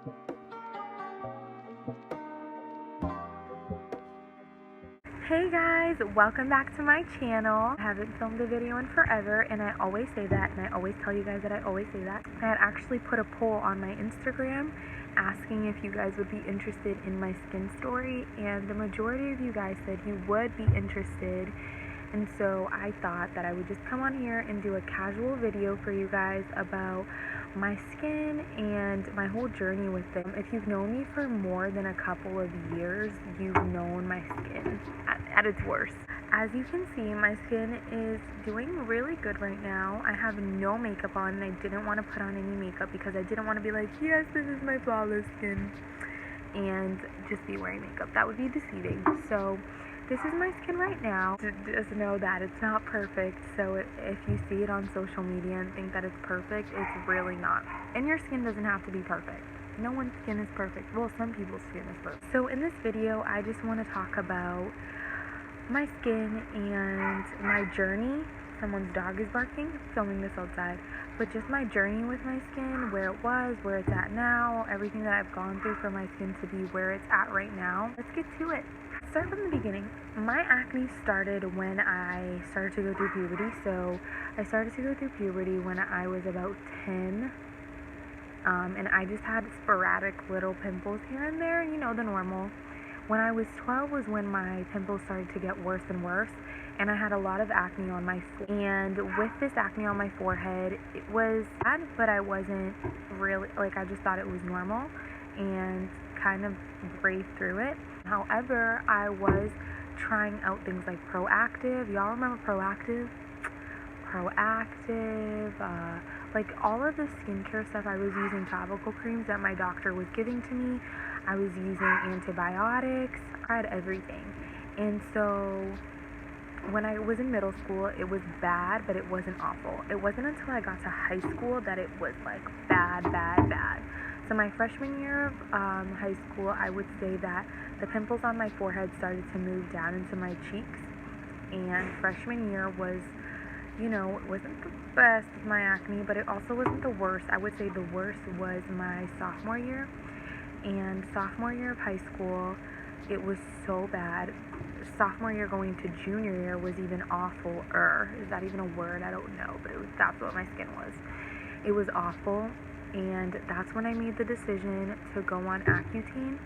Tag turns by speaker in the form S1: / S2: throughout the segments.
S1: Hey guys, welcome back to my channel. I haven't filmed a video in forever, and I always say that, and I always tell you guys that I always say that. I had actually put a poll on my Instagram asking if you guys would be interested in my skin story, and the majority of you guys said you would be interested. And so I thought that I would just come on here and do a casual video for you guys about my skin and my whole journey with it. If you've known me for more than a couple of years, you've known my skin at its worst. As you can see, my skin is doing really good right now. I have no makeup on, and I didn't want to put on any makeup because I didn't want to be like, yes, this is my flawless skin, and just be wearing makeup. That would be deceiving. So this is my skin right now. Just know that it's not perfect. So if you see it on social media and think that it's perfect, it's really not. And your skin doesn't have to be perfect. No one's skin is perfect. Well, some people's skin is perfect. So in this video, I just want to talk about my skin and my journey. Someone's dog is barking. I'm filming this outside. But just my journey with my skin, where it was, where it's at now, everything that I've gone through for my skin to be where it's at right now. Let's get to it. Start from the beginning. My acne started when I started to go through puberty. So I started to go through puberty when I was about 10. And I just had sporadic little pimples here and there, you know, the normal. When I was 12 was when my pimples started to get worse and worse, and I had a lot of acne on my forehead. And with this acne on my forehead, it was bad, but I wasn't really, like, I just thought it was normal and kind of braved through it. However, I was trying out things like Proactive. Y'all remember Proactive? Like all of the skincare stuff. I was using topical creams that my doctor was giving to me. I was using antibiotics. I tried everything. And so when I was in middle school, it was bad, but it wasn't awful. It wasn't until I got to high school that it was like bad. So my freshman year of high school, I would say that the pimples on my forehead started to move down into my cheeks. And freshman year was, you know, it wasn't the best of my acne, but it also wasn't the worst. I would say the worst was my sophomore year. And sophomore year of high school, it was so bad. Sophomore year going to junior year was even awful. Is that even a word? I don't know, but that's what my skin was. It was awful, and that's when I made the decision to go on Accutane.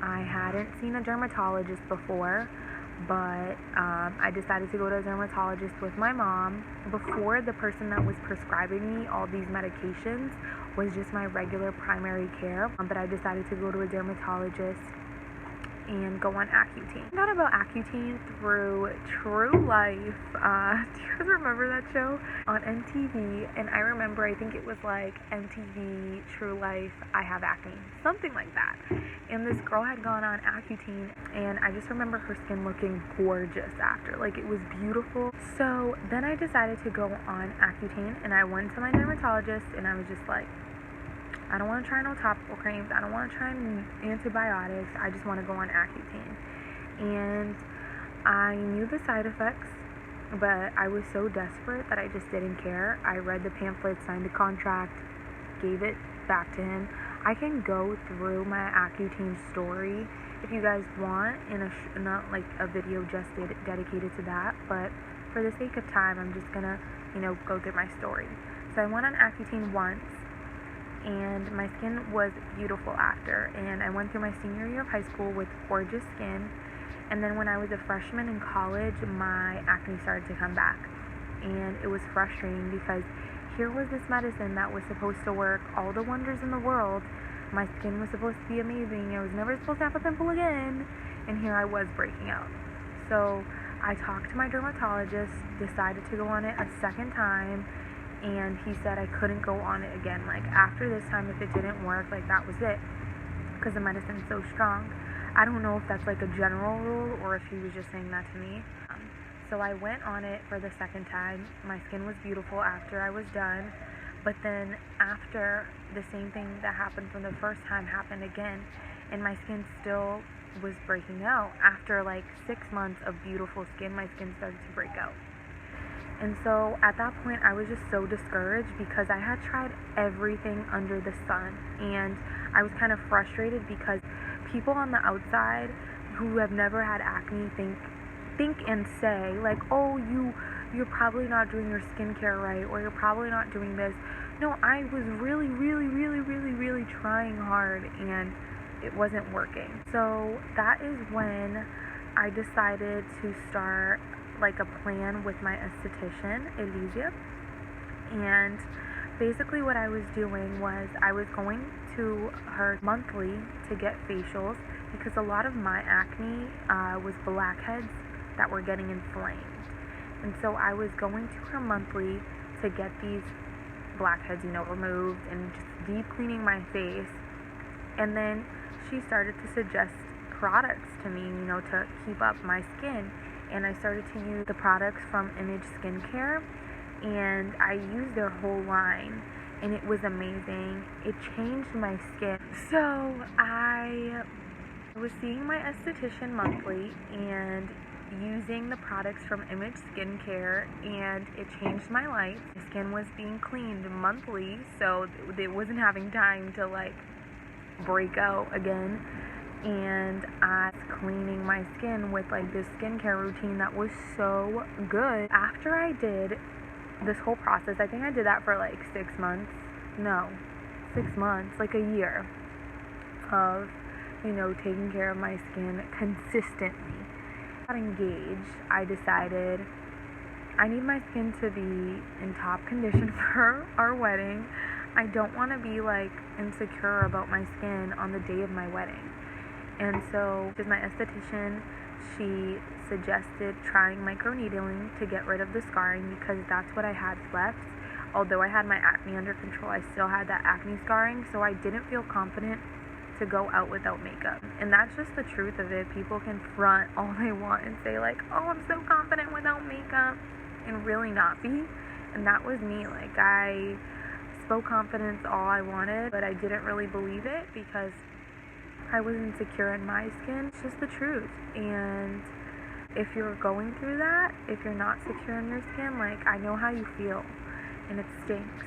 S1: I hadn't seen a dermatologist before, but I decided to go to a dermatologist with my mom. Before, the person that was prescribing me all these medications was just my regular primary care, but I decided to go to a dermatologist and go on Accutane. I found out about Accutane through True Life. Do you guys remember that show on MTV? And I remember, I think it was like MTV True Life, I Have Acne, something like that. And this girl had gone on Accutane, and I just remember her skin looking gorgeous after. Like, it was beautiful. So then I decided to go on Accutane, and I went to my dermatologist, and I was just like, I don't want to try no topical creams. I don't want to try antibiotics. I just want to go on Accutane. And I knew the side effects, but I was so desperate that I just didn't care. I read the pamphlet, signed the contract, gave it back to him. I can go through my Accutane story if you guys want in not like a video just dedicated to that, but for the sake of time, I'm just gonna, you know, go through my story. So I went on Accutane once, and my skin was beautiful after, and I went through my senior year of high school with gorgeous skin. And then when I was a freshman in college, my acne started to come back, and it was frustrating because here was this medicine that was supposed to work all the wonders in the world. My skin was supposed to be amazing. I was never supposed to have a pimple again, and here I was breaking out. So I talked to my dermatologist, decided to go on it a second time, and he said I couldn't go on it again. Like, after this time, if it didn't work, like, that was it, because the medicine's so strong. I don't know if that's like a general rule or if he was just saying that to me. So I went on it for the second time. My skin was beautiful after I was done, but then after, the same thing that happened from the first time happened again, and my skin still was breaking out. After like 6 months of beautiful skin, my skin started to break out. And so at that point, I was just so discouraged because I had tried everything under the sun. And I was kind of frustrated because people on the outside who have never had acne think and say, like, oh, you're probably not doing your skincare right, or you're probably not doing this. No, I was really, really, really, really, really trying hard, and it wasn't working. So that is when I decided to start like a plan with my esthetician, Elysia. And basically what I was doing was I was going to her monthly to get facials because a lot of my acne was blackheads that were getting inflamed. And so I was going to her monthly to get these blackheads, removed and just deep cleaning my face. And then she started to suggest products to me, to keep up my skin. And I started to use the products from Image Skincare, and I used their whole line, and it was amazing. It changed my skin. So I was seeing my esthetician monthly and using the products from Image Skincare, and it changed my life. My skin was being cleaned monthly, so it wasn't having time to like break out again. And I was cleaning my skin with like this skincare routine that was so good. After I did this whole process, I think I did that for like 6 months. No, 6 months, like a year of, taking care of my skin consistently. I got engaged. I decided I need my skin to be in top condition for our wedding. I don't want to be like insecure about my skin on the day of my wedding. And so, with my esthetician, she suggested trying microneedling to get rid of the scarring because that's what I had left. Although I had my acne under control, I still had that acne scarring, so I didn't feel confident to go out without makeup. And that's just the truth of it. People can front all they want and say like, oh, I'm so confident without makeup, and really not be. And that was me. Like, I spoke confidence all I wanted, but I didn't really believe it because I was insecure in my skin. It's just the truth. And if you're going through that, if you're not secure in your skin, like, I know how you feel, and it stinks.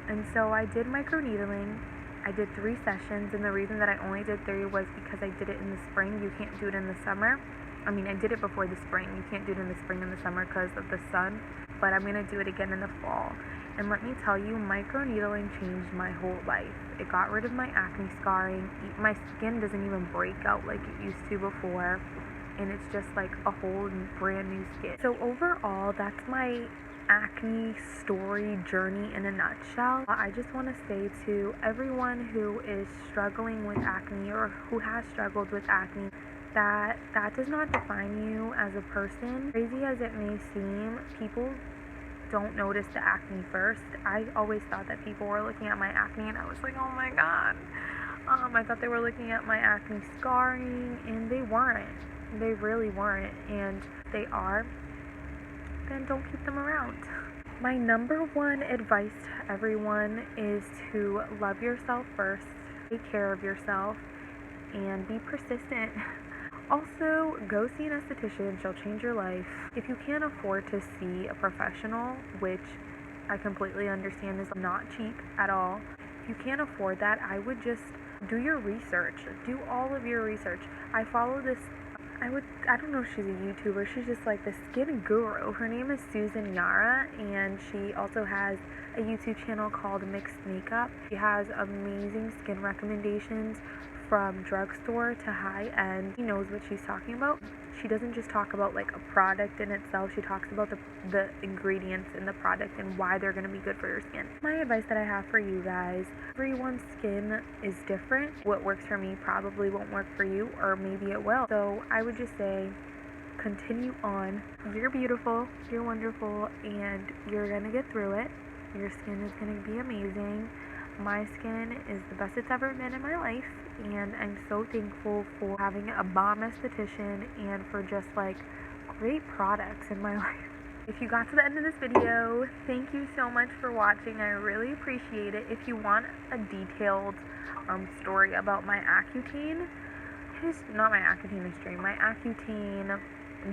S1: And so I did microneedling. I did 3 sessions, and the reason that I only did 3 was because I did it in the spring. You can't do it in the summer. I mean, I did it before the spring. You can't do it in the spring and the summer because of the sun, but I'm going to do it again in the fall. And let me tell you, microneedling changed my whole life. It got rid of my acne scarring. My skin doesn't even break out like it used to before, and it's just like a whole brand new skin. So overall, that's my acne story journey in a nutshell. I just want to say to everyone who is struggling with acne or who has struggled with acne, that does not define you as a person. Crazy as it may seem, people don't notice the acne first. I always thought that people were looking at my acne, and I was like, oh my god. I thought they were looking at my acne scarring, and they weren't. They really weren't. And if they are, then don't keep them around. My number 1 advice to everyone is to love yourself first, take care of yourself, and be persistent. Also, go see an esthetician. She'll change your life. If you can't afford to see a professional, which I completely understand is not cheap at all, if you can't afford that, I would just do your research. Do all of your research. I follow this, I don't know if she's a YouTuber. She's just like the skin guru. Her name is Susan Yara, and she also has a YouTube channel called Mixed Makeup. She has amazing skin recommendations from drugstore to high end. She knows what she's talking about. She doesn't just talk about like a product in itself. She talks about the ingredients in the product and why they're going to be good for your skin. My advice that I have for you guys, everyone's skin is different. What works for me probably won't work for you, or maybe it will. So I would just say, continue on. You're beautiful, you're wonderful, and you're going to get through it. Your skin is going to be amazing. My skin is the best it's ever been in my life, and I'm so thankful for having a bomb esthetician and for just like great products in my life. If you got to the end of this video, thank you so much for watching. I really appreciate it. If you want a detailed story about my accutane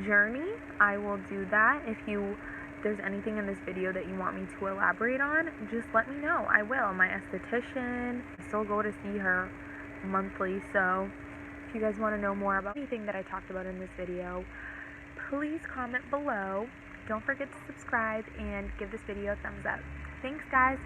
S1: journey, I will do that. If you there's anything in this video that you want me to elaborate on, just let me know. I will. My esthetician, I still go to see her monthly, so if you guys want to know more about anything that I talked about in this video, please comment below. Don't forget to subscribe and give this video a thumbs up. Thanks, guys.